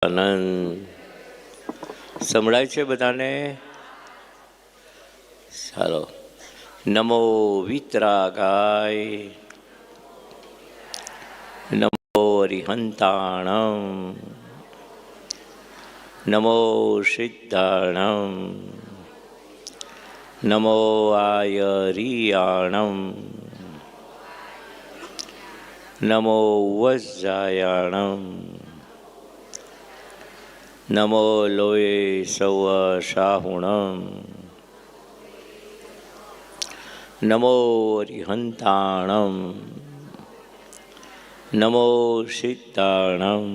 આનંદ સંભળાય છે બધાને? ચાલો. નમો વિતરાગાય, નમો અરિહંતાણમ, નમો સિદ્ધાણમ, નમો આયરિયાણમ, નમો વજ્જાયાણમ, નમો લોય સૌ શાહુણમ, નમો અરિહંતાણમ, નમો સિદ્ધાણમ,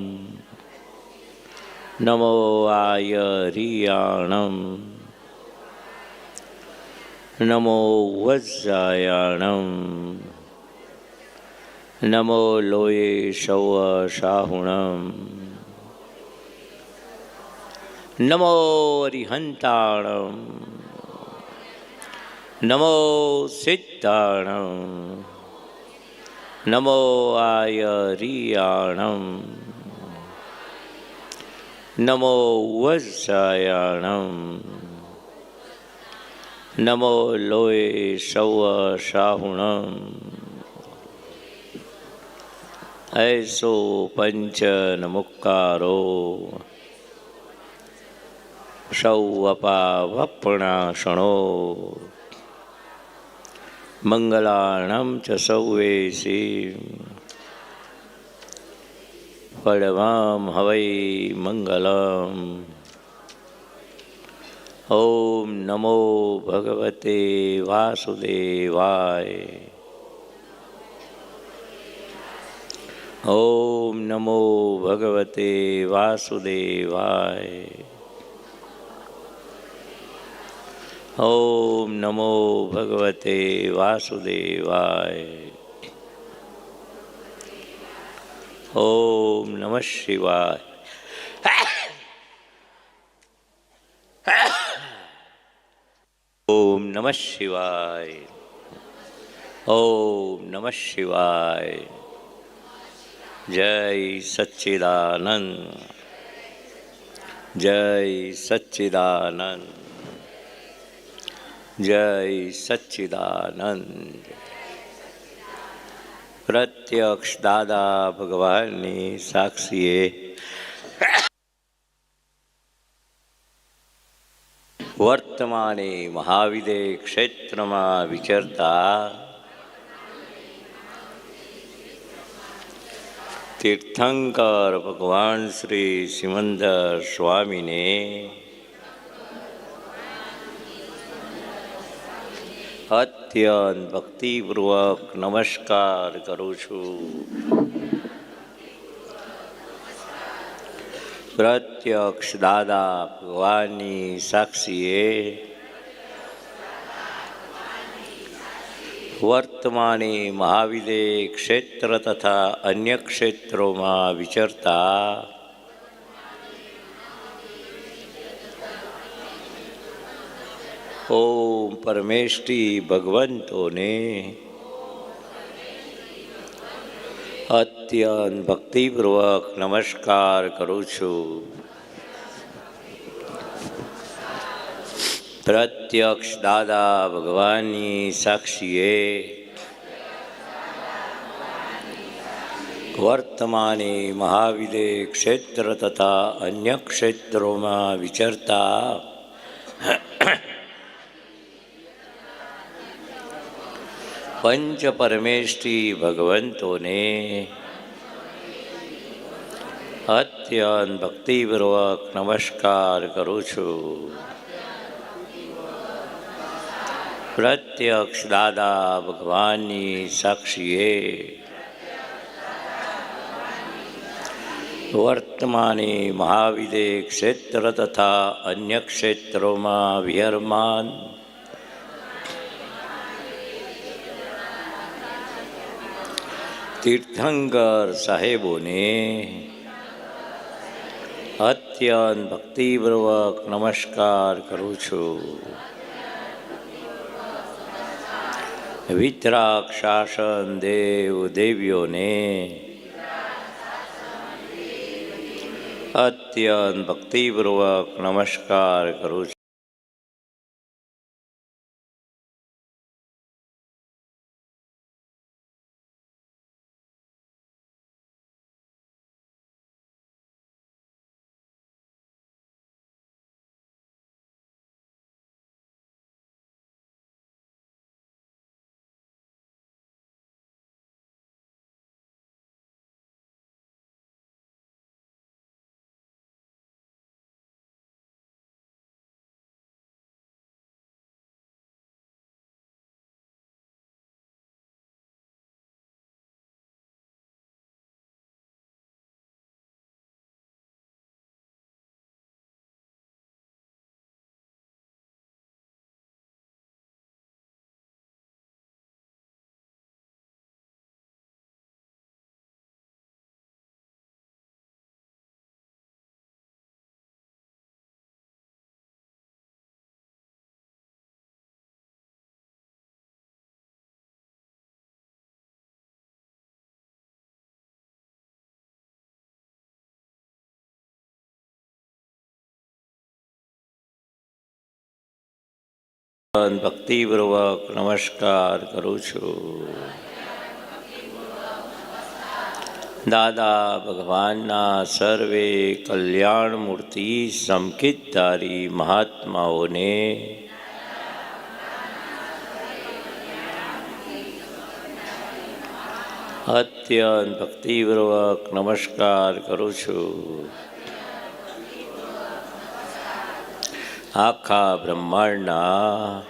નમો આયરિયાણમ, નમો વજ્જાયાણમ, નમો લોય સૌ શાહુણમ, નમો અરિહંતાણમ, નમો સિદ્ધાણમ, નમો આયરિયાણમ, નમો વજ્જાયાણમ, નમો લોય સૌ શાહુણમ. એસો પંચ નમુક્કારો સૌ અપાવપણાસણો મંગલાણમ ચ સૌવેસી પડવામ હવૈ મંગલમ. ઓમ નમો ભગવતે વાસુદેવાય. ઓમ નમો ભગવતે વાસુદેવાય. ઓમ નમો ભગવતે વાસુદેવાય. ઓમ નમઃ શિવાય. ઓમ નમઃ શિવાય. ઓમ નમઃ શિવાય. જય સચ્ચિદાનંદ, જય સચ્ચિદાનંદ, જય સચ્ચિદાનંદ. પ્રત્યક્ષ દાદા ભગવાનની સાક્ષીએ વર્તમાને મહાવિદે ક્ષેત્રમાં વિચરતા તીર્થંકર ભગવાન શ્રી સિમંદર સ્વામીને અત્યંત ભક્તિપૂર્વક નમસ્કાર કરું છું. પ્રત્યક્ષ દાદા ભગવાનની સાક્ષીએ વર્તમાને મહાવિદે ક્ષેત્ર તથા અન્ય ક્ષેત્રોમાં વિચરતા ઓમ પરમેષ્ઠી ભગવંતોને અત્યંત ભક્તિપૂર્વક નમસ્કાર કરું છું. પ્રત્યક્ષ દાદા ભગવાનની સાક્ષીએ વર્તમાને મહાવિદે ક્ષેત્ર તથા અન્ય ક્ષેત્રોમાં વિચરતા પંચ પરમેષ્ઠી ભગવંતોને અત્યંત ભક્તિપૂર્વક નમસ્કાર કરું છું. પ્રત્યક્ષ દાદા ભગવાનની સાક્ષીએ વર્તમાને મહાવિદે ક્ષેત્ર તથા અન્ય ક્ષેત્રોમાં વિહરમાન તીર્થંકર સાહેબોને અત્યંત ભક્તિપૂર્વક નમસ્કાર કરું છું. વિતરાગ શાસન દેવ દેવીઓને અત્યંત ભક્તિપૂર્વક નમસ્કાર કરું છું. ભક્તિપૂર્વક નમસ્કાર કરું છું. દાદા ભગવાનના સર્વે કલ્યાણ મૂર્તિ સંકિતધારી મહાત્માઓને અત્યંત ભક્તિપૂર્વક નમસ્કાર કરું છું. આખા બ્રહ્માંડના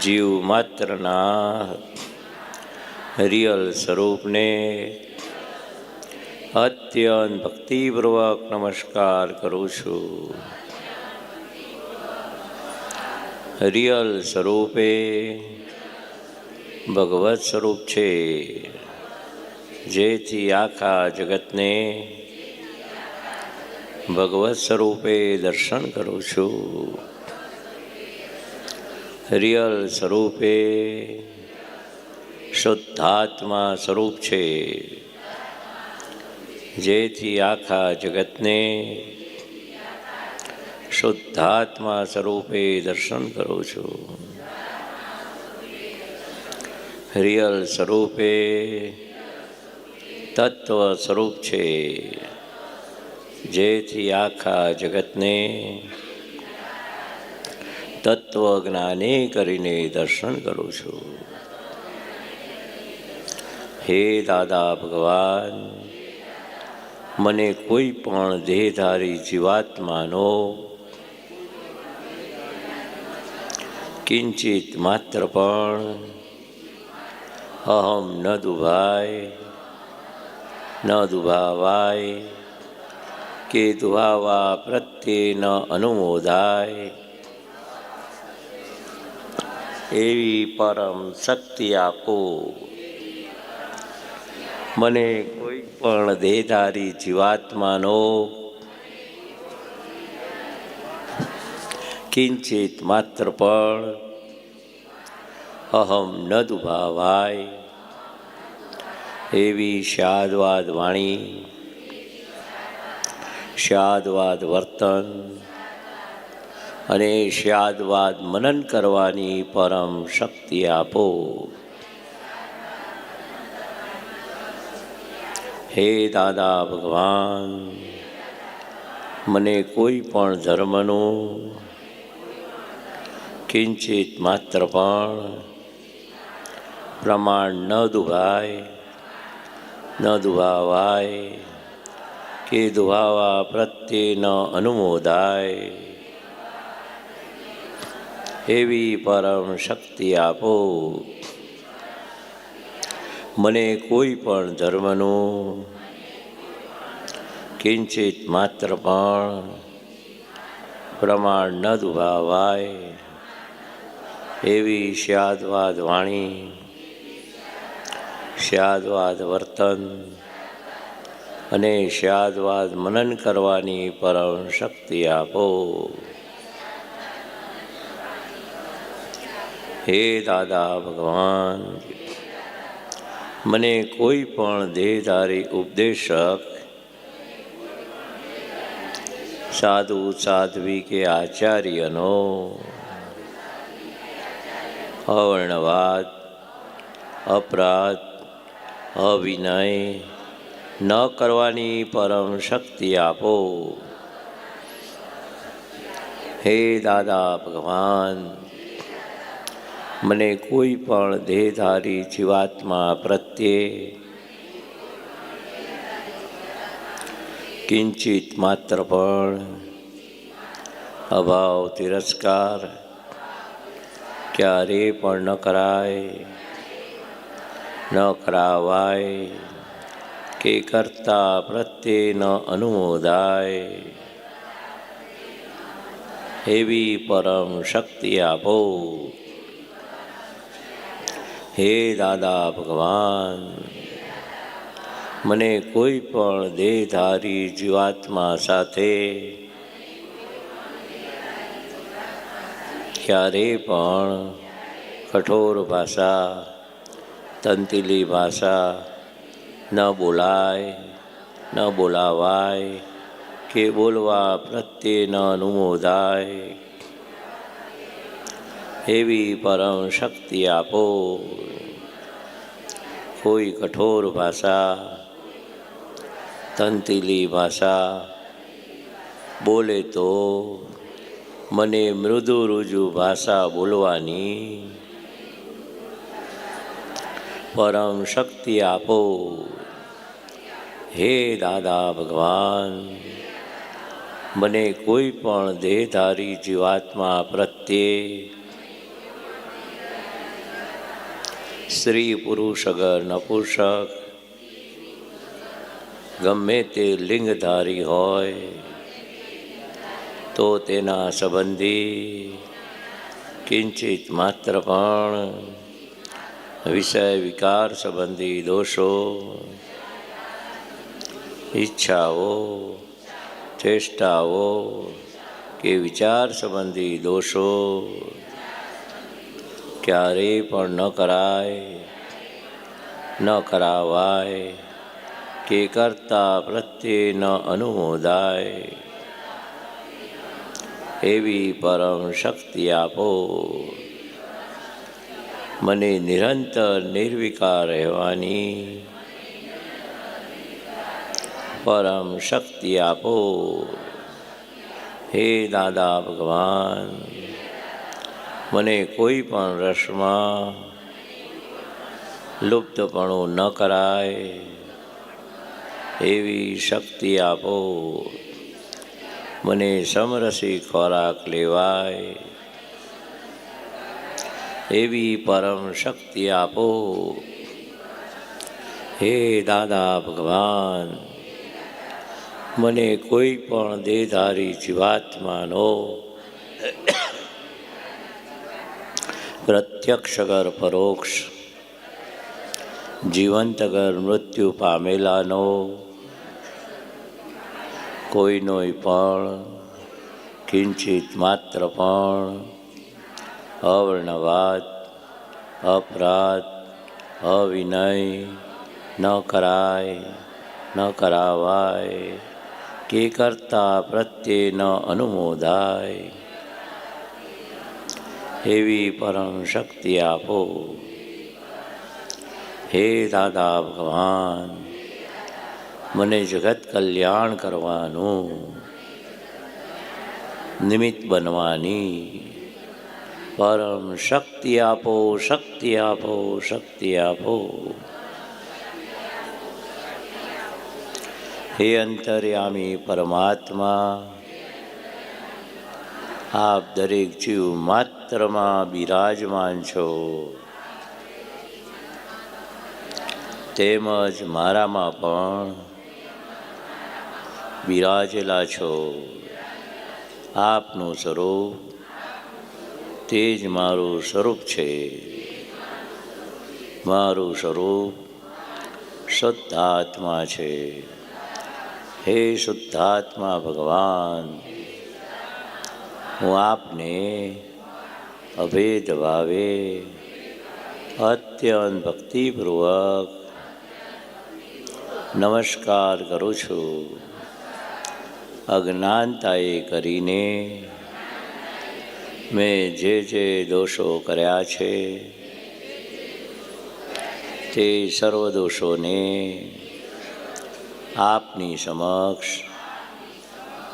જીવ માત્રના રિયલ સ્વરૂપને અત્યંત ભક્તિપૂર્વક નમસ્કાર કરું છું. રિયલ સ્વરૂપે ભગવત સ્વરૂપ છે, જેથી આખા જગતને ભગવત સ્વરૂપે દર્શન કરું છું. રિયલ સ્વરૂપે શુદ્ધાત્મા સ્વરૂપ છે, જેથી આખા જગતને શુદ્ધાત્મા સ્વરૂપે દર્શન કરું છું. રિયલ સ્વરૂપે તત્વ સ્વરૂપ છે, જેથી આખા જગતને તત્વ જ્ઞાને કરીને દર્શન કરું છું. હે દાદા ભગવાન, મને કોઈ પણ દેહધારી જીવાત્માનો કિંચિત માત્ર પણ અહમ ન દુભાય, ન દુભાવાય કે દુભાવા પ્રત્યે ન અનુમોદાય એવી પરમ શક્તિ આપો. મને કોઈ પણ દેહધારી જીવાત્માનો કિંચિત માત્ર પણ અહમ ન દુભાવાય એવી શાદવાદ વાણી, શાદવાદ વર્તન અને શાદવાદ મનન કરવાની પરમ શક્તિ આપો. હે દાદા ભગવાન, મને કોઈ પણ ધર્મનું કિંચિત માત્ર પણ પ્રમાણ ન દુભાય, ન દુભાવાય કે દુભાવા પ્રત્યે ન અનુમોદાય એવી પરમ શક્તિ આપો. મને કોઈ પણ ધર્મનું કિંચિત માત્ર પણ પ્રમાણ ન દુભાવાય એવી શાદવાદ વાણી, શાદવાદ વર્તન અને શાદવાદ મનન કરવાની પરમ શક્તિ આપો. હે દાદા ભગવાન, મને કોઈ પણ દેહધારી ઉપદેશક સાધુ સાધ્વી કે આચાર્યનો અવર્ણવાદ, અપરાધ, અવિનય ન કરવાની પરમ શક્તિ આપો. હે દાદા ભગવાન, મને કોઈ પણ દેહધારી જીવાત્મા પ્રત્યે કિંચિત માત્ર પણ અભાવ તિરસ્કાર ક્યારે પણ ન કરાય, ન કરાવાય કે કરતા પ્રત્યે ન અનુમોદાય એવી પરમ શક્તિ આપો. હે દાદા ભગવાન, મને કોઈ પણ દેહધારી જીવાત્મા સાથે ક્યારે પણ કઠોર ભાષા, તંતીલી ભાષા ન બોલાય, ન બોલાવાય કે બોલવા પ્રત્યે ન અનુમોદાય એવી પરમ શક્તિ આપો. કોઈ કઠોર ભાષા, તંતીલી ભાષા બોલે તો મને મૃદુ રુજુ ભાષા બોલવાની પરમ શક્તિ આપો. હે દાદા ભગવાન, મને કોઈ પણ દેહધારી જીવાત્મા પ્રત્યે સ્ત્રી પુરુષ અગર નપુંસક ગમે તે લિંગધારી હોય તો તેના સંબંધી કિંચિત માત્ર પણ વિષય વિકાર સંબંધી દોષો, ઈચ્છાઓ, ચેષ્ટાઓ કે વિચાર સંબંધી દોષો ક્યારેય પણ ન કરાય, ન કરાવાય કે કરતા પ્રત્યે ન અનુમોદાય એવી પરમ શક્તિ આપો. મને નિરંતર નિર્વિકાર રહેવાની પરમ શક્તિ આપો. હે દાદા ભગવાન, મને કોઈ પણ રસમાં લુપ્તપણું ન કરાય એવી શક્તિ આપો. મને સમરસી ખોરાક લેવાય એવી પરમ શક્તિ આપો. હે દાદા ભગવાન, મને કોઈ પણ દેહધારી જીવાત્માનો પ્રત્યક્ષ અગર પરોક્ષ, જીવંત અગર મૃત્યુ પામેલાનો કોઈનોય પણ કિંચિત માત્ર પણ અવર્ણવાદ, અપરાધ, અવિનય ન કરાય, ન કરાવાય કે કરતા પ્રત્યે ન અનુમોદાય એવી પરમ શક્તિ આપો. હે દાદા ભગવાન, મને જગત કલ્યાણ કરવાનું નિમિત્ત બનવાની પરમ શક્તિ આપો, શક્તિ આપો, શક્તિ આપો. હે અંતર્યામી પરમાત્મા, આપ દરેક જીવ માત્રમાં બિરાજમાન છો, તેમજ મારામાં પણ બિરાજેલા છો. આપનું સ્વરૂપ તે જ મારું સ્વરૂપ છે. મારું સ્વરૂપ શુદ્ધાત્મા છે. હે શુદ્ધાત્મા ભગવાન, હું આપને અભેદ ભાવે અત્યંત ભક્તિપૂર્વક નમસ્કાર કરું છું. અજ્ઞાનતાએ કરીને મેં જે દોષો કર્યા છે તે સર્વ દોષોને આપની સમક્ષ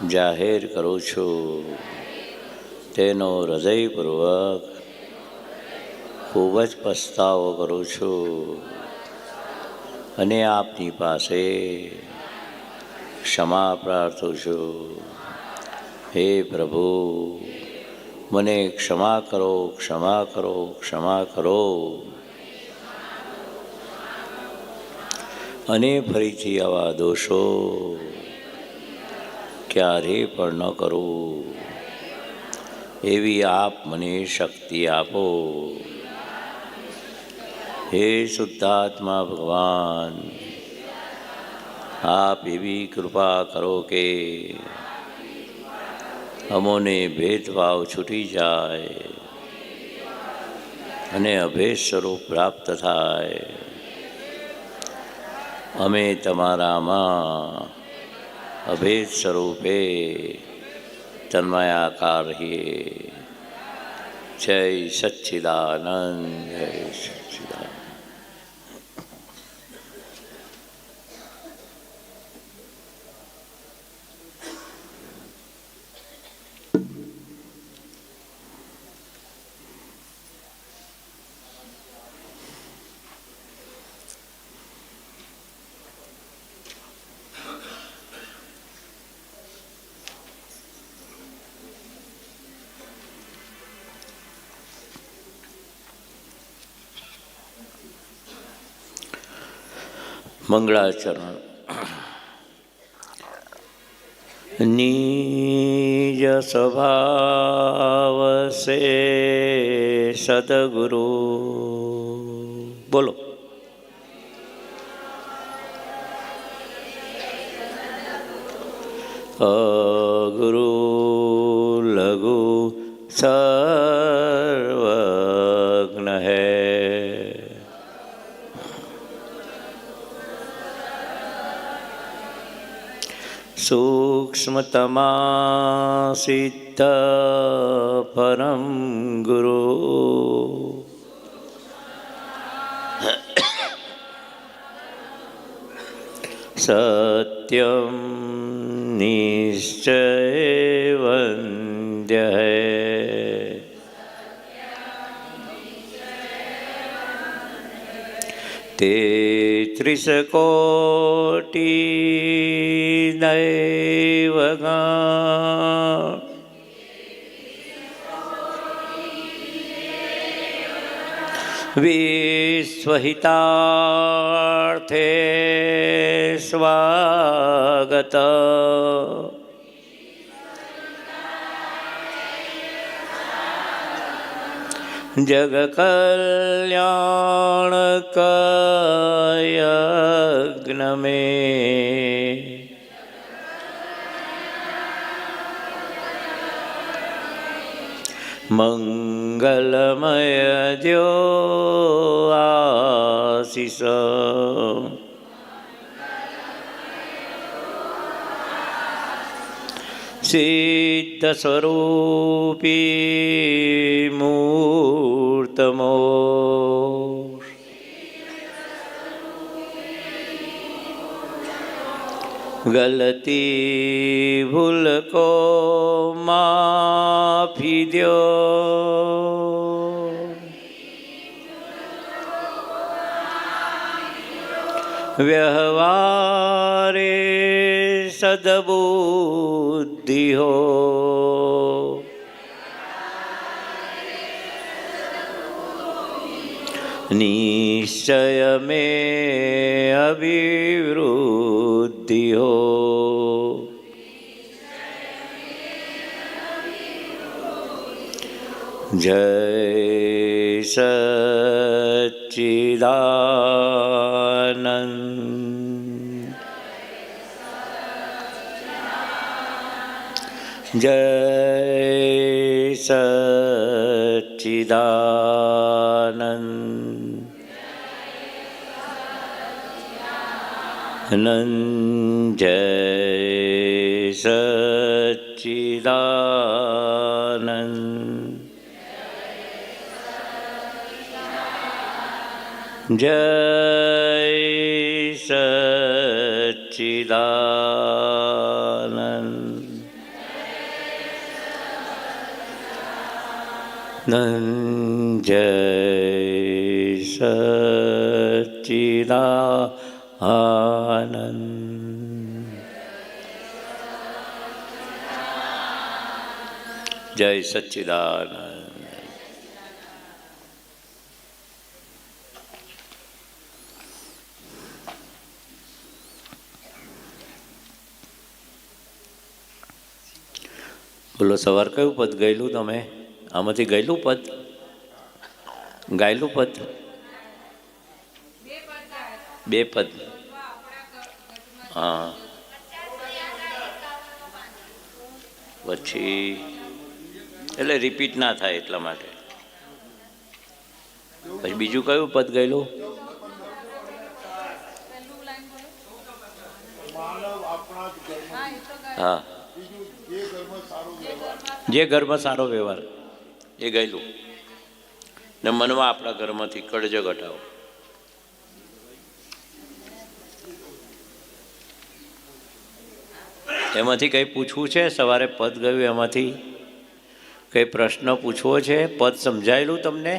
જાહેર કરું છું. તેનો હૃદયપૂર્વક ખૂબ જ પસ્તાવો કરું છું અને આપની પાસે ક્ષમા પ્રાર્થું છું. હે પ્રભુ, મને ક્ષમા કરો, ક્ષમા કરો, ક્ષમા કરો અને ફરીથી આવા દોષો ક્યારેય પણ ન કરું એવી આપ મને શક્તિ આપો. હે શુદ્ધાત્મા ભગવાન, આપ એવી કૃપા કરો કે અમોને ભેદભાવ છૂટી જાય અને અભેદ સ્વરૂપ પ્રાપ્ત થાય. અમે તમારામાં અભેદ સ્વરૂપે તન્મયાકાર રહીએ. જય સચ્ચિદાનંદ, જય સચ્ચિદાનંદ. મંગળાચરણ. નિજ સ્વભાવ સે સદગુરુ. બોલો. અગુરુ લઘુ સર્વજ્ઞ હૈ. सूक्ष्मतमा सिद्ध परम गुरु. सत्यम निश्चय वन्द्य है. तेत्रिस कोटि दैवगण विश्वहितार्थे स्वागत. जग कल्याण यज्ञ में मंगलमय द्यो आशीष. सिद्ध स्वरूपी मूर्तमो गलती भूल को माफी दो. व्यवहारे सद्बुद्धि हो. निश्चय में अभिवृद्धि हो. जय सच्चिदानंद, जय सच्चिदानंद, जय સચ્ચિદાનંદ જય સચ્ચિદાનંદ જય સચ્ચિદાનંદ જય સચ્ચિદાનંદ. બોલો, સવાર કયું પદ ગયેલું તમે? આમાંથી ગયેલું પદ? ગાયેલું પદ? બે પદ. હા, પછી એટલે રિપીટ ના થાય એટલા માટે. પછી બીજું કયું પદ ગયેલું? હા, જે ઘરમાં સારો વ્યવહાર એ ગયેલું. ને મનમાં આપણા ઘરમાંથી કડજો ઘટાવો. એમાંથી કંઈ પૂછવું છે? સવારે પદ ગયું એમાંથી કંઈ પ્રશ્ન પૂછવો છે? પદ સમજાયેલું તમને?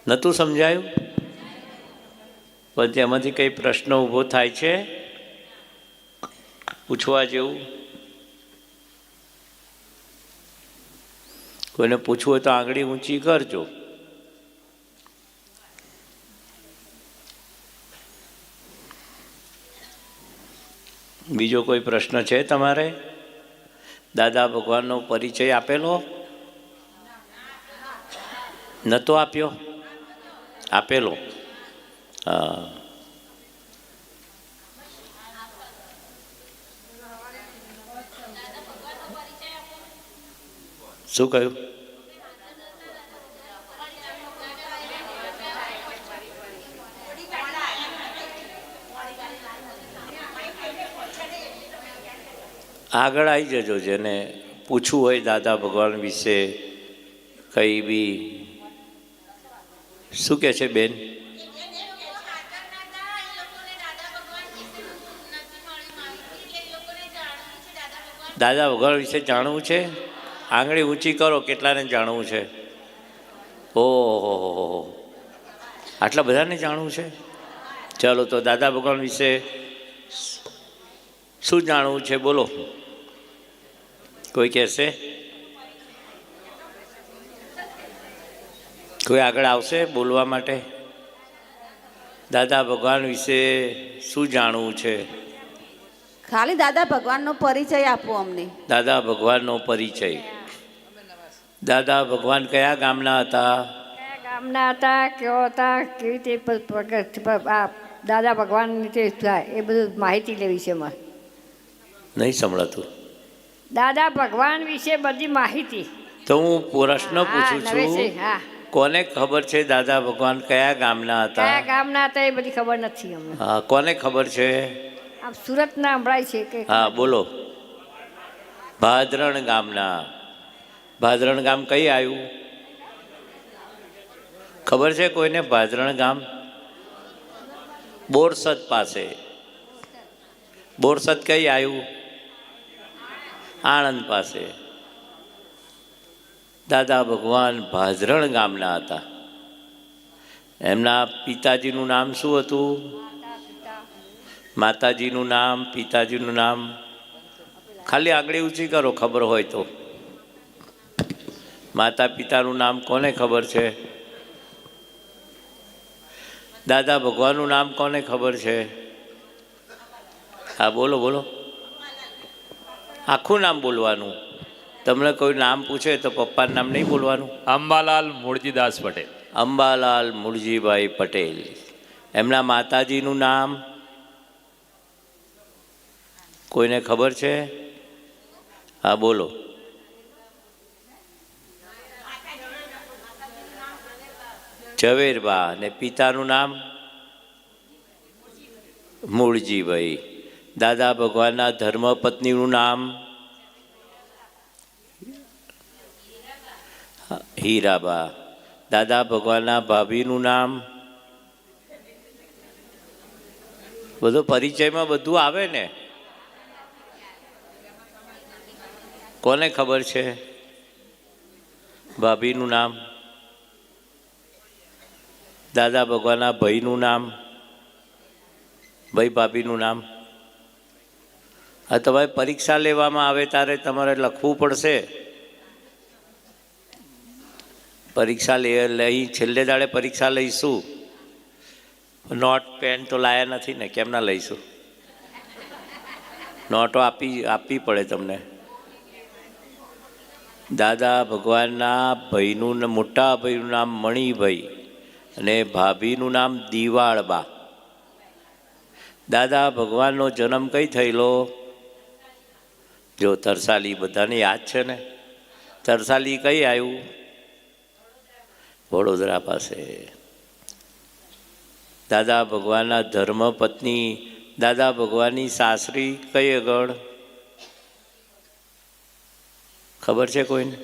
નહોતું સમજાયું? પણ એમાંથી કંઈ પ્રશ્ન ઊભો થાય છે પૂછવા જેવું? કોઈને પૂછવું હોય તો આંગળી ઊંચી કરજો. બીજો કોઈ પ્રશ્ન છે તમારે? દાદા ભગવાનનો પરિચય આપેલો? નહોતો આપ્યો? આપેલો. હા, શું કહ્યું? આગળ આવી જજો. જેને પૂછવું હોય દાદા ભગવાન વિશે કંઈ બી. શું કહે છે બેન? દાદા ભગવાન વિશે જાણવું છે? આંગળી ઊંચી કરો. કેટલાને જાણવું છે? ઓહો, આટલા બધાને જાણવું છે? ચાલો તો દાદા ભગવાન વિશે શું જાણવું છે? બોલો. કોઈ કહેશે? કોઈ આગળ આવશે બોલવા માટે? દાદા ભગવાન વિશે શું જાણવું છે? ખાલી દાદા ભગવાનનો પરિચય આપો અમને. દાદા ભગવાનનો પરિચય. દાદા ભગવાન કયા ગામના હતા? કયા ગામના હતા, કેવો હતા, કેવી રીતે દાદા ભગવાનની તે થાય એ બધું માહિતી લેવી છે મારે. નહીં સંભળાતું. દાદા ભગવાન વિશે બધી માહિતી. તો હું પ્રશ્ન પૂછું છું, હા, કોને ખબર છે દાદા ભગવાન કયા ગામના હતા? કયા ગામના હતા એ બધી ખબર નથી અમને. હા, કોને ખબર છે? આમ સુરતના સંભળાય છે કે? હા, બોલો. ભાદરણ ગામના. ભાદરણ ગામ કઈ આવ્યું? ખબર છે કોઈને? ભાદરણ ગામ બોરસદ પાસે. બોરસદ કઈ આવ્યું? આણંદ પાસે. દાદા ભગવાન ભાદરણ ગામના હતા. એમના પિતાજીનું નામ શું હતું? માતાજીનું નામ, પિતાજીનું નામ? ખાલી આંગળી ઊંચી કરો ખબર હોય તો. માતા પિતાનું નામ કોને ખબર છે? દાદા ભગવાનનું નામ કોને ખબર છે? હા, બોલો બોલો. આખું નામ બોલવાનું. તમને કોઈ નામ પૂછે તો પપ્પાનું નામ નહીં બોલવાનું. અંબાલાલ મૂળજીદાસ પટેલ. અંબાલાલ મૂળજીભાઈ પટેલ. એમના માતાજીનું નામ કોઈને ખબર છે? હા, બોલો. ઝવેરબા. ને પિતાનું નામ મૂળજીભાઈ. દાદા ભગવાનના ધર્મપત્નીનું નામ હીરાબા. દાદા ભગવાનના ભાભીનું નામ, બધો પરિચયમાં બધું આવે ને. કોને ખબર છે ભાભીનું નામ? દાદા ભગવાનના ભાઈનું નામ, ભાઈ ભાભીનું નામ. આ તમારે પરીક્ષા લેવામાં આવે ત્યારે તમારે લખવું પડશે. પરીક્ષા લઈ છેલ્લે દાડે પરીક્ષા લઈશું. નોટ પેન તો લાયા નથી ને, કેમ ના લઈશું? નોટો આપવી પડે તમને. દાદા ભગવાનના ભાઈનું, મોટા ભાઈનું નામ મણિભાઈ અને ભાભીનું નામ દિવાળબા. દાદા ભગવાનનો જન્મ કઈ થયેલો? જો તરસાલી, બધાને યાદ છે ને? તરસાલી કઈ આવ્યું? વડોદરા પાસે. દાદા ભગવાનના ધર્મપત્ની, દાદા ભગવાનની સાસરી કઈ આગળ? ખબર છે કોઈને?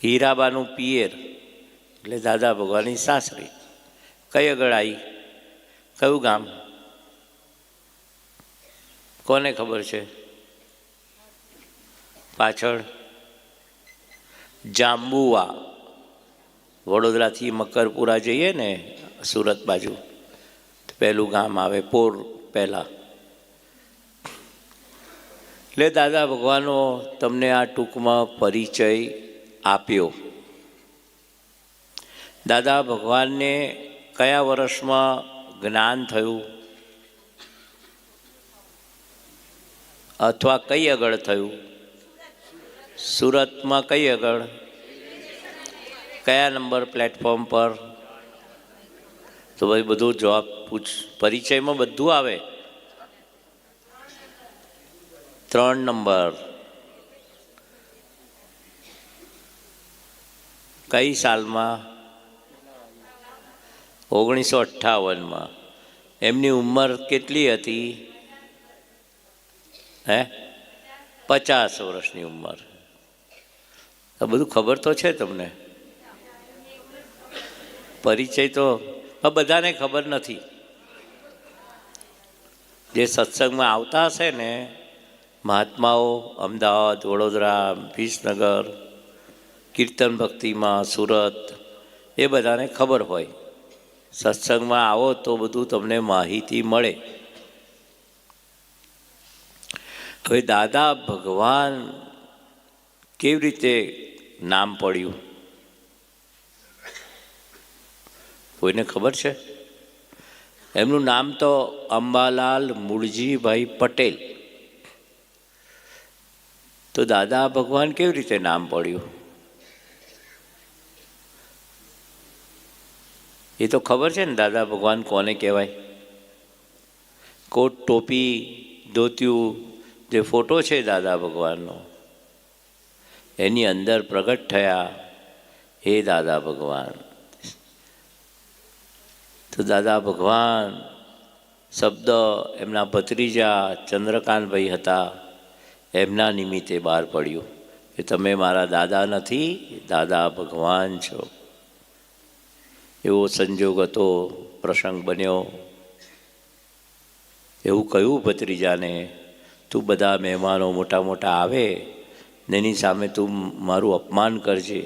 હીરાબાનું પિયર એટલે દાદા ભગવાનની સાસરી કઈ આગળ આવી? કયું ગામ? કોને ખબર છે? પાછળ જાંબુવા. વડોદરાથી મકરપુરા જઈએ ને સુરત બાજુ, પહેલું ગામ આવે પોર પહેલાં. એટલે દાદા ભગવાનનો તમને આ ટૂંકમાં પરિચય આપ્યો. દાદા ભગવાનને કયા વર્ષમાં જ્ઞાન થયું અથવા કઈ આગળ થયું? સુરતમાં કઈ આગળ? કયા નંબર પ્લેટફોર્મ પર? તો ભાઈ બધું જવાબ પરિચયમાં બધું આવે. 3 નંબર. કઈ સાલમાં? 1958માં. એમની ઉંમર કેટલી હતી? 50 વર્ષની ઉંમર. આ બધું ખબર તો છે તમને? પરિચય તો બધાને ખબર નથી. જે સત્સંગમાં આવતા હશે ને મહાત્માઓ, અમદાવાદ, વડોદરા, વિસનગર, કીર્તન ભક્તિમાં, સુરત, એ બધાને ખબર હોય. સત્સંગમાં આવો તો બધું તમને માહિતી મળે. હવે દાદા ભગવાન કેવી રીતે નામ પડ્યું? કોઈને ખબર છે? એમનું નામ તો અંબાલાલ મૂળજીભાઈ પટેલ. તો દાદા ભગવાન કેવી રીતે નામ પડ્યું? એ તો ખબર છે ને દાદા ભગવાન કોને કહેવાય? કોટ, ટોપી, ધોતિયું, જે ફોટો છે દાદા ભગવાનનો, એની અંદર પ્રગટ થયા હે દાદા ભગવાન. તો દાદા ભગવાન શબ્દ એમના ભત્રીજા ચંદ્રકાંતભાઈ હતા, એમના નિમિત્તે બહાર પડ્યું કે તમે મારા દાદા નથી, દાદા ભગવાન છો. એવો સંજોગ હતો, પ્રસંગ બન્યો. એવું કહ્યું ભત્રીજાને, તું બધા મહેમાનો મોટા મોટા આવે ને એની સામે તું મારું અપમાન કરજે,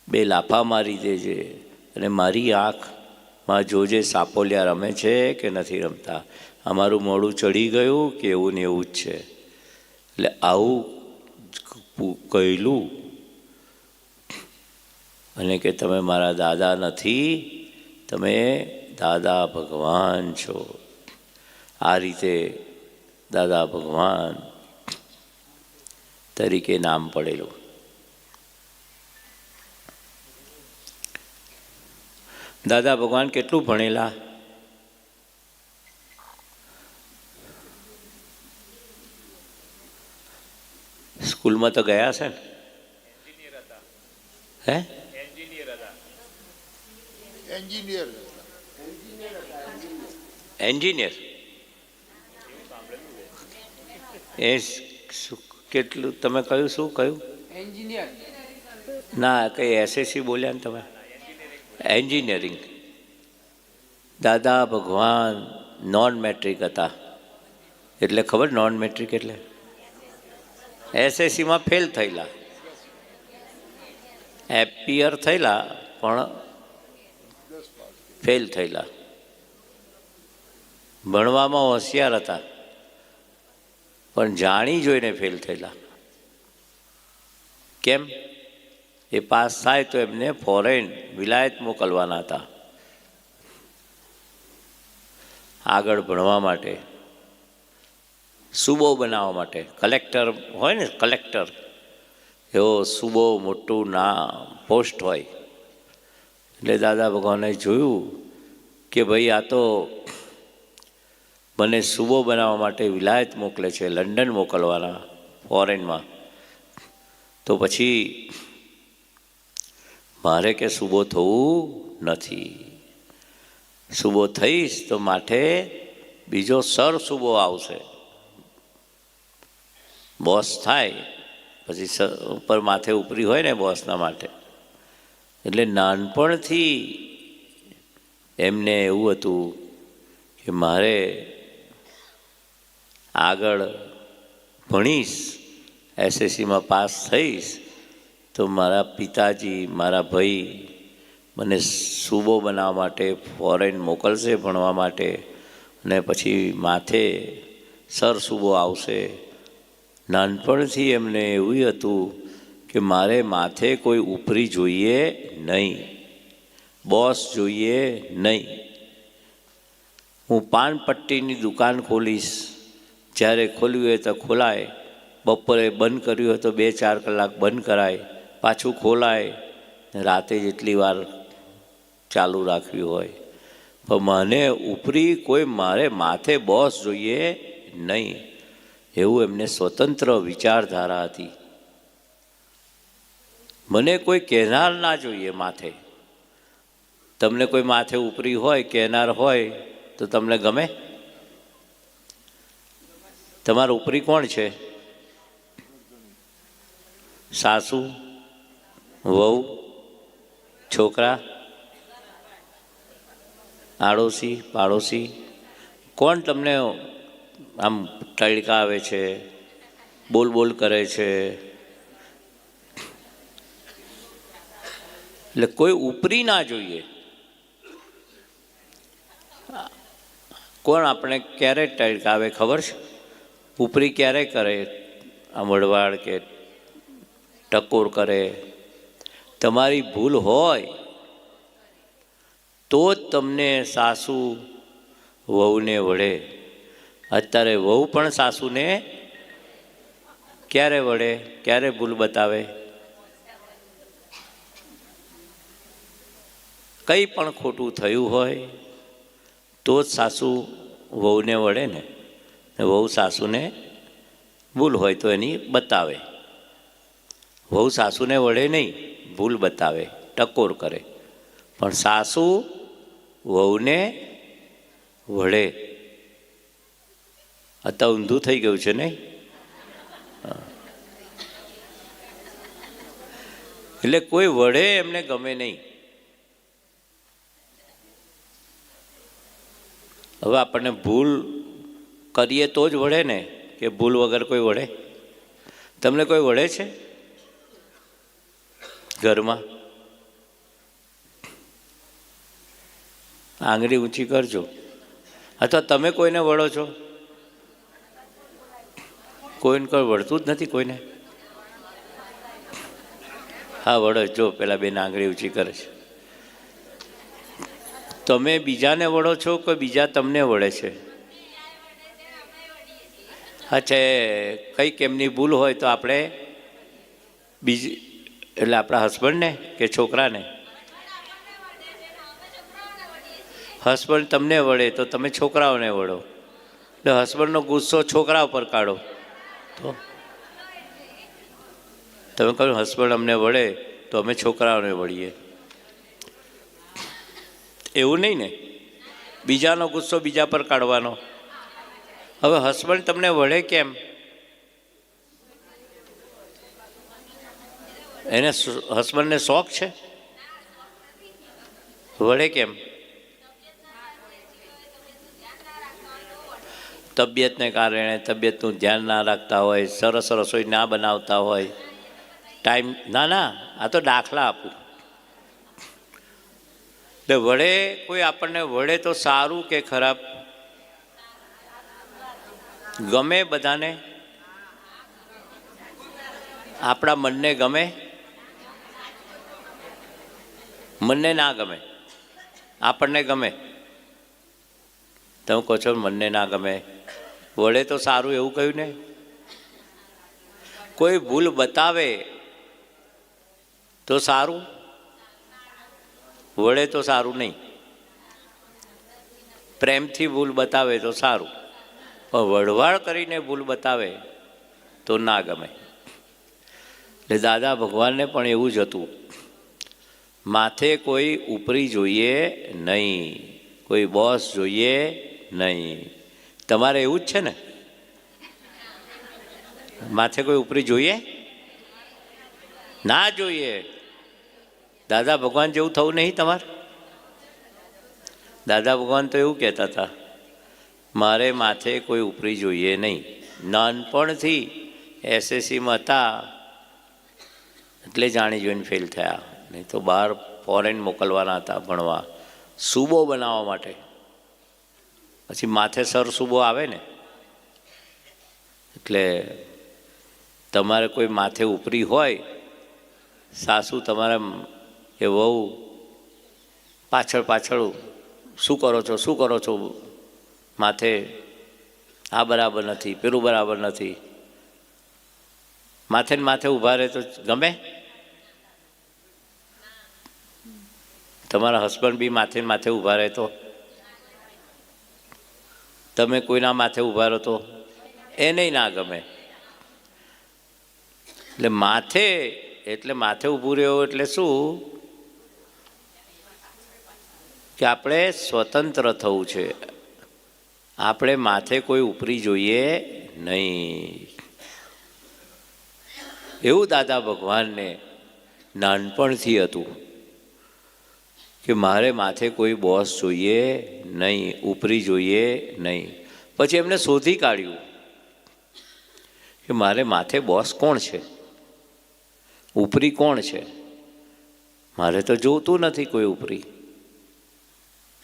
2 લાફા મારી દેજે અને મારી આંખમાં જોજે સાપોલિયા રમે છે કે નથી રમતા, અમારું મોઢું ચડી ગયું કે એવું ને એવું જ છે. એટલે આવું કહેલું અને કે તમે મારા દાદા નથી, તમે દાદા ભગવાન છો. આ રીતે દાદા ભગવાન તરીકે નામ પડેલું. દાદા ભગવાન કેટલું ભણેલા? સ્કૂલમાં તો ગયા છે ને? હે? એન્જિનિયર એ કેટલું તમે કહ્યું શું કહ્યું? એન્જિનિયર. ના કંઈ એસએસસી બોલ્યા ને તમે? એન્જિનિયરિંગ. દાદા ભગવાન નોન મેટ્રિક હતા. એટલે ખબર નોન મેટ્રિક એટલે? એસએસસીમાં ફેલ થયેલા, એપિયર થયેલા પણ ફેલ થયેલા. ભણવામાં હોશિયાર હતા પણ જાણી જોઈને ફેલ થયેલા. કેમ? એ પાસ થાય તો એમને ફોરેન વિલાયત મોકલવાના હતા આગળ ભણવા માટે, સૂબો બનાવવા માટે. કલેક્ટર હોય ને, કલેક્ટર એવો સૂબો મોટું પોસ્ટ હોય. એટલે દાદા ભગવાને જોયું કે ભાઈ આ તો મને સૂબો બનાવવા માટે વિલાયત મોકલે છે, લંડન મોકલવાના ફોરેનમાં. તો પછી મારે કે સૂબો થવું નથી. સૂબો થઈશ તો માટે બીજો સર સૂબો આવશે. બોસ થાય પછી ઉપર માથે ઉપરી હોય ને બોસના માટે. એટલે નાનપણથી એમને એવું હતું કે મારે આગળ ભણીશ, એસએસસીમાં પાસ થઈશ તો મારા પિતાજી, મારા ભાઈ મને સૂબો બનાવવા માટે ફોરેન મોકલશે ભણવા માટે, અને પછી માથે સર સૂબો આવશે. નાનપણથી એમને એવું હતું કે મારે માથે કોઈ ઉપરી જોઈએ નહીં, બોસ જોઈએ નહીં. હું પાનપટ્ટીની દુકાન ખોલીશ, જ્યારે ખોલ્યું હોય તો ખોલાય, બપોરે બંધ કર્યું હોય તો 2-4 કલાક બંધ કરાય, પાછું ખોલાય, રાતે જેટલી વાર ચાલુ રાખ્યું હોય. પણ મને ઉપરી કોઈ મારે માથે બોસ જોઈએ નહીં, એવું એમને સ્વતંત્ર વિચારધારા હતી. મને કોઈ કહેનાર ના જોઈએ માથે. તમને કોઈ માથે ઉપરી હોય, કહેનાર હોય તો તમને ગમે? તમારા ઉપરી કોણ છે? સાસુ, વહુ, છોકરા, આડોશી, પાડોશી? કોણ તમને આમ ટળકા આવે છે, બોલ બોલ કરે છે? એટલે કોઈ ઉપરી ના જોઈએ. કોણ આપણે ક્યારે ટળકાવે ખબર છે? ઉપરી ક્યારે કરે? આમ વડવાડ કે ટકોર કરે. તમારી ભૂલ હોય તો જ તમને સાસુ વહુને વળે. અત્યારે વહુ પણ સાસુને ક્યારે વળે, ક્યારે ભૂલ બતાવે? કંઈ પણ ખોટું થયું હોય તો જ સાસુ વહુને વળે ને. વહુ સાસુને ભૂલ હોય તો એની બતાવે. વહુ સાસુને વળે નહીં, ભૂલ બતાવે, ટકોર કરે. પણ સાસુ વહુને વળે. અત્યારે ઊંધું થઈ ગયું છે નહીં? એટલે કોઈ વળે એમને ગમે નહીં. હવે આપણને ભૂલ કરીએ તો જ વળે ને, કે ભૂલ વગર કોઈ વળે? તમને કોઈ વળે છે ઘરમાં? આંગળી ઊંચી કરજો. અથવા તમે કોઈને વળો છો? કોઈને કોઈ વળતું જ નથી કોઈને? હા વળો. જો પેલા બેન આંગળી ઊંચી કરે છે. તમે બીજાને વળો છો કે બીજા તમને વળે છે? અચ્છા, કંઈક એમની ભૂલ હોય તો આપણે બીજી, એટલે આપણા હસબન્ડને કે છોકરાને? હસબન્ડ તમને વળે તો તમે છોકરાઓને વળો. એટલે હસબન્ડનો ગુસ્સો છોકરા ઉપર કાઢો. તો તમે કહો હસબન્ડ અમને વળે તો અમે છોકરાઓને વળીએ. એવું નહીં ને? બીજાનો ગુસ્સો બીજા પર કાઢવાનો. હવે હસબન્ડ તમને વળે કેમ? એને હસબન્ડને શોખ છે? વળે કેમ? તબિયતને કારણે, તબિયતનું ધ્યાન ના રાખતા હોય, સરસ રસોઈ ના બનાવતા હોય, ટાઈમ ના, આ તો દાખલા આપું. એટલે વળે કોઈ આપણને વળે તો સારું કે ખરાબ? ગમે બધાને? આપણા મનને ગમે? મનને ના ગમે, આપણને ગમે. તમે કહો છો મનને ના ગમે, વળે તો સારું એવું કહ્યું ને. કોઈ ભૂલ બતાવે તો સારું, વળે તો સારું નહીં. પ્રેમથી ભૂલ બતાવે તો સારું, પણ વળવાળ કરીને ભૂલ બતાવે તો ના ગમે. એટલે દાદા ભગવાનને પણ એવું જ હતું. માથે કોઈ ઉપરી જોઈએ નહીં, કોઈ બોસ જોઈએ નહીં. તમારે એવું જ છે ને? માથે કોઈ ઉપરી જોઈએ ના જોઈએ? દાદા ભગવાન જેવું થવું નહીં તમારે? દાદા ભગવાન તો એવું કહેતા હતા, મારે માથે કોઈ ઉપરી જોઈએ નહીં. નાનપણથી એસએસસીમાં હતા એટલે જાણી જોઈને ફેલ થયા, નહીં તો બહાર ફોરેન મોકલવાના હતા ભણવા, સૂબો બનાવવા માટે. પછી માથે સર સૂબો આવે ને, એટલે તમારે કોઈ માથે ઉપરી હોય, સાસુ તમારા એ વહુ પાછળ પાછળ શું કરો છો માથે, આ બરાબર નથી, પેલું બરાબર નથી. માથે ને માથે ઊભા રહે તો ગમે? તમારા હસબન્ડ બી માથે ને માથે ઊભા રહે તો? તમે કોઈના માથે ઊભા રહો તો એને ના ગમે. એટલે માથે ઊભું રહ્યો એટલે શું કે આપણે સ્વતંત્ર થવું છે. આપણે માથે કોઈ ઉપરી જોઈએ નહીં. એવું દાદા ભગવાનને નાનપણથી હતું કે મારે માથે કોઈ બોસ જોઈએ નહીં, ઉપરી જોઈએ નહીં. પછી એમને શોધી કાઢ્યું કે મારે માથે બોસ કોણ છે, ઉપરી કોણ છે. મારે તો જોતું નથી કોઈ ઉપરી,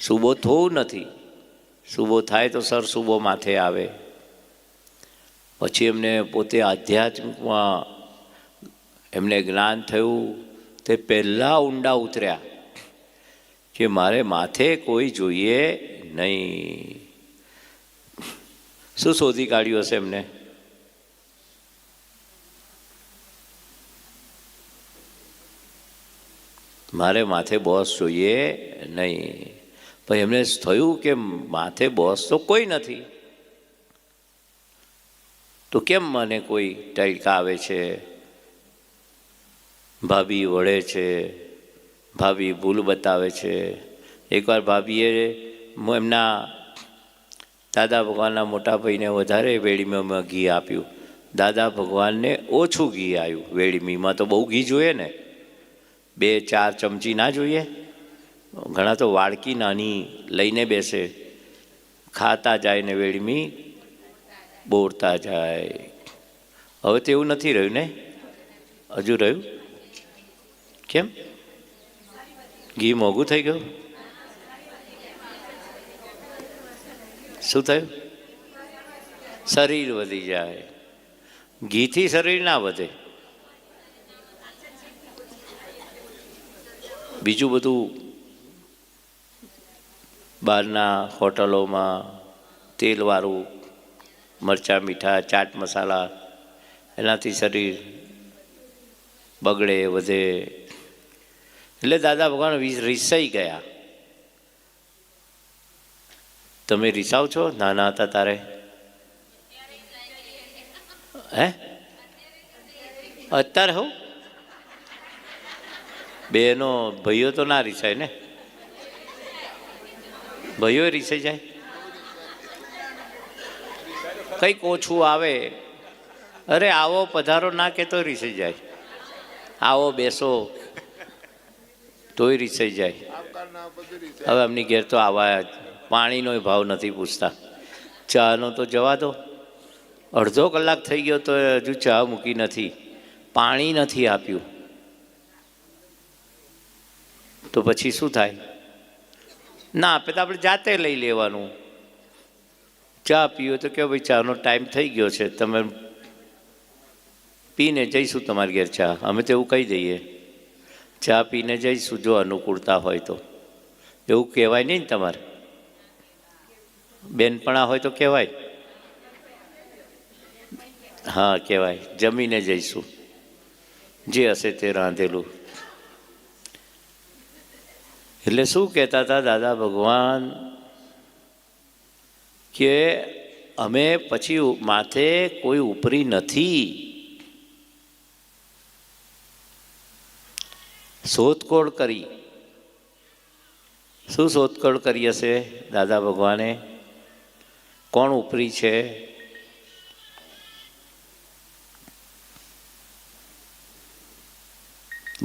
સૂબો થવું નથી. સૂબો થાય તો સર સૂબો માથે આવે. પછી એમને પોતે આધ્યાત્મિકમાં એમને જ્ઞાન થયું, તે પહેલાં ઊંડા ઉતર્યા કે મારે માથે કોઈ જોઈએ નહીં. શું શોધી કાઢ્યું હશે એમને? મારે માથે બોસ જોઈએ નહીં. પછી એમને થયું કે માથે બોસ તો કોઈ નથી, તો કેમ મને કોઈ ટળકા આવે છે, ભાભી વળે છે, ભાભી ભૂલ બતાવે છે. એકવાર ભાભીએ એમના દાદા ભગવાનના મોટા ભાઈને વધારે વેળીમીમાં ઘી આપ્યું, દાદા ભગવાનને ઓછું ઘી આવ્યું. વેળીમીમાં તો બહુ ઘી જોઈએ ને, 2-4 ચમચી ના જોઈએ? ઘણા તો વાડકી નાની લઈને બેસે, ખાતા જાય ને વેળીમી બોરતા જાય. હવે તો એવું નથી રહ્યું ને? હજુ રહ્યું? કેમ? ઘી મોંઘું થઈ ગયું? શું થયું? શરીર વધી જાય. ઘીથી શરીર ના વધે. બીજું બધું બહારના હોટલોમાં તેલવાળું, મરચાં મીઠા, ચાટ મસાલા, એનાથી શરીર બગડે વધે. એટલે દાદા ભગવાન રીસાઈ ગયા. તમે રીસાવ છો? નાના હતા તારે? હે? અત્યારે હું બહેનો ભાઈઓ તો ના રીસાય ને? ભાઈઓ રીસાઈ જાય? કંઈક ઓછું આવે, અરે આવો પધારો ના કે તો રીસાઈ જાય, આવો બેસો તોય રીસાઈ જાય. હવે એમની ઘેર તો આવા પાણીનો ભાવ નથી પૂછતા, ચાનો તો જવા દો. અડધો કલાક થઈ ગયો તો હજુ ચા મૂકી નથી, પાણી નથી આપ્યું, તો પછી શું થાય? ના આપે તો આપણે જાતે લઈ લેવાનું. ચા પીવો તો કે ભાઈ ચાનો ટાઈમ થઈ ગયો છે, તમે પીને જઈશું તમારી ઘેર ચા. અમે તો એવું કહી દઈએ, ચા પીને જઈશું જો અનુકૂળતા હોય તો. એવું કહેવાય નહીં ને તમારે? બેનપણા હોય તો કહેવાય. હા કહેવાય, જમીને જઈશું, જે હશે તે રાંધેલું. એટલે શું કહેતા હતા દાદા ભગવાન કે અમે પછી માથે કોઈ ઉપરી નથી. શોધખોળ કરી. શું શોધખોળ કરી હશે દાદા ભગવાને? કોણ ઉપરી છે?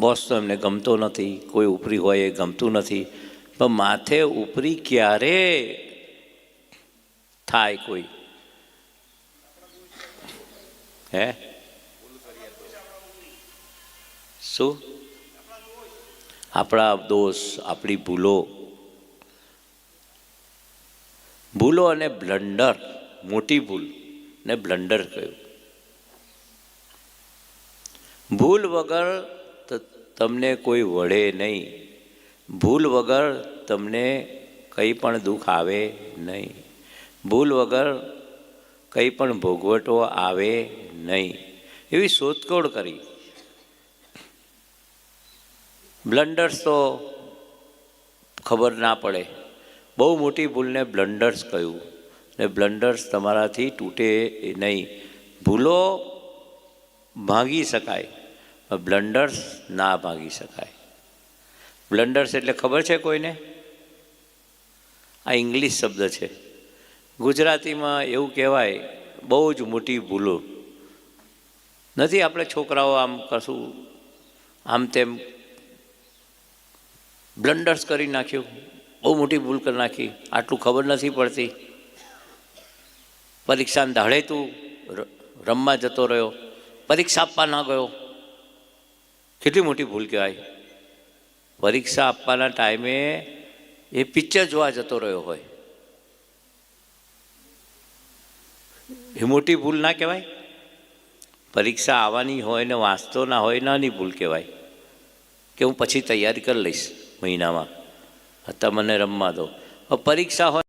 બોસ તો એમને ગમતો નથી, કોઈ ઉપરી હોય એ ગમતું નથી, પણ માથે ઉપરી ક્યારે થાય કોઈ? હે શું? આપણા દોષ, આપણી ભૂલો અને બ્લન્ડર, મોટી ભૂલ ને બ્લન્ડર કહ્યું. ભૂલ વગર તમને કોઈ વળે નહીં, ભૂલ વગર તમને કંઈ પણ દુઃખ આવે નહીં, ભૂલ વગર કંઈ પણ ભોગવટો આવે નહીં, એવી શોધખોળ કરી. બ્લન્ડર્સ તો ખબર ના પડે, બહુ મોટી ભૂલને બ્લન્ડર્સ કહ્યું. ને બ્લન્ડર્સ તમારાથી તૂટે નહીં. ભૂલો ભાંગી શકાય, બ્લન્ડર્સ ના ભાંગી શકાય. બ્લન્ડર્સ એટલે ખબર છે કોઈને? આ ઇંગ્લિશ શબ્દ છે. ગુજરાતીમાં એવું કહેવાય બહુ જ મોટી ભૂલો નથી. આપણે છોકરાઓ આમ કશું આમ તેમ બ્લન્ડર્સ કરી નાખ્યું, બહુ મોટી ભૂલ કરી નાખી, આટલું ખબર નથી પડતી. પરીક્ષાને દાડે તું રમવા જતો રહ્યો, પરીક્ષા આપવા ના ગયો, કેટલી મોટી ભૂલ કહેવાય. પરીક્ષા આપવાના ટાઈમે એ પિક્ચર જોવા જતો રહ્યો હોય, એ મોટી ભૂલ ના કહેવાય? પરીક્ષા આવવાની હોય ને વાંચતો ના હોય, નાની ભૂલ કહેવાય કે હું પછી તૈયારી કરી લઈશ મહિનામાં, અત્યારે મને રમવા દો. પરીક્ષા હોય